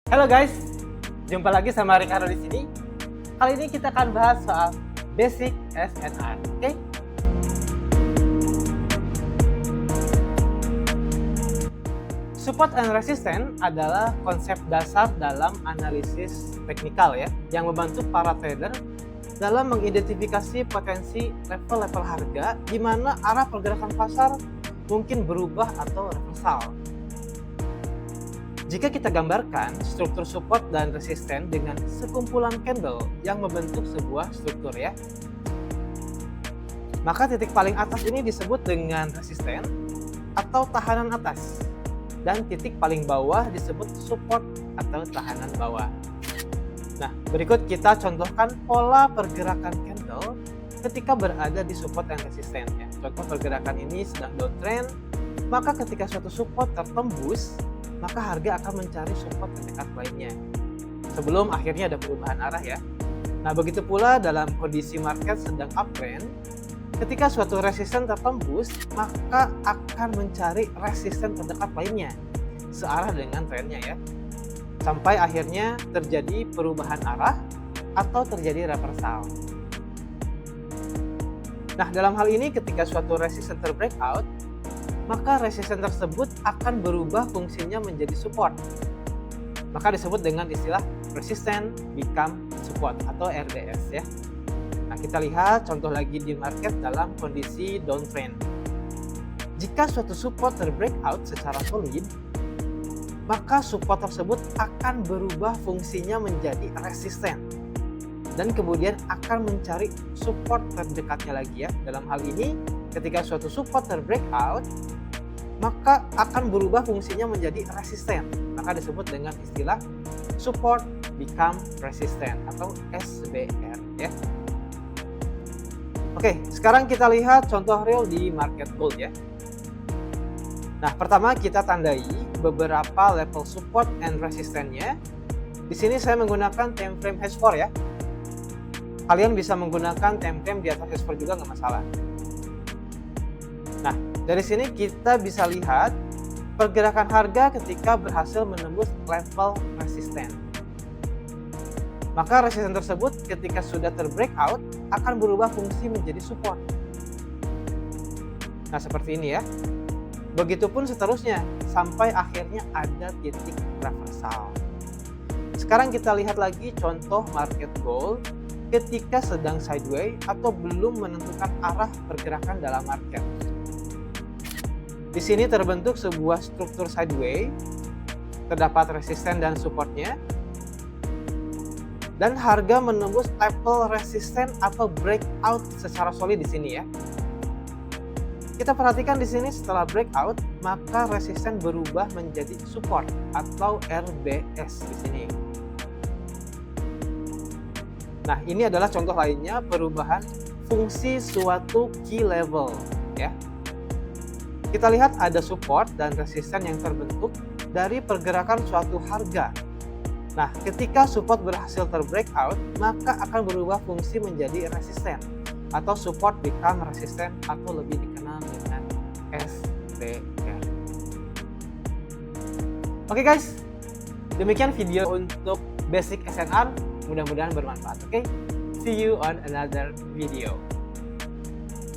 Halo guys, jumpa lagi sama Ricardo di sini. Kali ini kita akan bahas soal basic SNR, oke? Support and resistance adalah konsep dasar dalam analisis teknikal ya, yang membantu para trader dalam mengidentifikasi potensi level-level harga di mana arah pergerakan pasar mungkin berubah atau reversal. Jika kita gambarkan struktur support dan resisten dengan sekumpulan candle yang membentuk sebuah struktur ya, maka titik paling atas ini disebut dengan resisten atau tahanan atas, dan titik paling bawah disebut support atau tahanan bawah. Nah, berikut kita contohkan pola pergerakan candle ketika berada di support dan resisten ya. Contoh pergerakan ini sedang downtrend, maka ketika suatu support tertembus, maka harga akan mencari support terdekat lainnya sebelum akhirnya ada perubahan arah ya. Nah, begitu pula dalam kondisi market sedang uptrend, ketika suatu resisten tertembus, maka akan mencari resisten terdekat lainnya searah dengan trennya ya, sampai akhirnya terjadi perubahan arah atau terjadi reversal. Nah, dalam hal ini ketika suatu resisten terbreakout, maka resisten tersebut akan berubah fungsinya menjadi support. Maka disebut dengan istilah resistance become support atau RBS ya. Nah, kita lihat contoh lagi di market dalam kondisi downtrend. Jika suatu support terbreakout secara solid, maka support tersebut akan berubah fungsinya menjadi resisten dan kemudian akan mencari support terdekatnya lagi ya. Dalam hal ini ketika suatu support terbreakout, maka akan berubah fungsinya menjadi resisten. Maka disebut dengan istilah support become resistant atau SBR ya. Oke, sekarang kita lihat contoh real di market gold ya. Nah, pertama kita tandai beberapa level support and resistance-nya. Di sini saya menggunakan time frame H4 ya. Kalian bisa menggunakan time frame di atas H4 juga nggak masalah. Nah, dari sini kita bisa lihat pergerakan harga ketika berhasil menembus level resisten. Maka resisten tersebut ketika sudah terbreakout akan berubah fungsi menjadi support. Nah, seperti ini ya. Begitupun seterusnya sampai akhirnya ada titik reversal. Sekarang kita lihat lagi contoh market gold ketika sedang sideways atau belum menentukan arah pergerakan dalam market. Di sini terbentuk sebuah struktur sideways, terdapat resisten dan supportnya, dan harga menembus level resisten atau breakout secara solid di sini ya. Kita perhatikan di sini setelah breakout, maka resisten berubah menjadi support atau RBS di sini. Nah, ini adalah contoh lainnya perubahan fungsi suatu key level ya. Kita lihat ada support dan resisten yang terbentuk dari pergerakan suatu harga. Nah, ketika support berhasil terbreakout, maka akan berubah fungsi menjadi resisten atau support become resistant atau lebih dikenal dengan SBR. Oke guys, demikian video untuk basic SNR. Mudah-mudahan bermanfaat. Oke, see you on another video.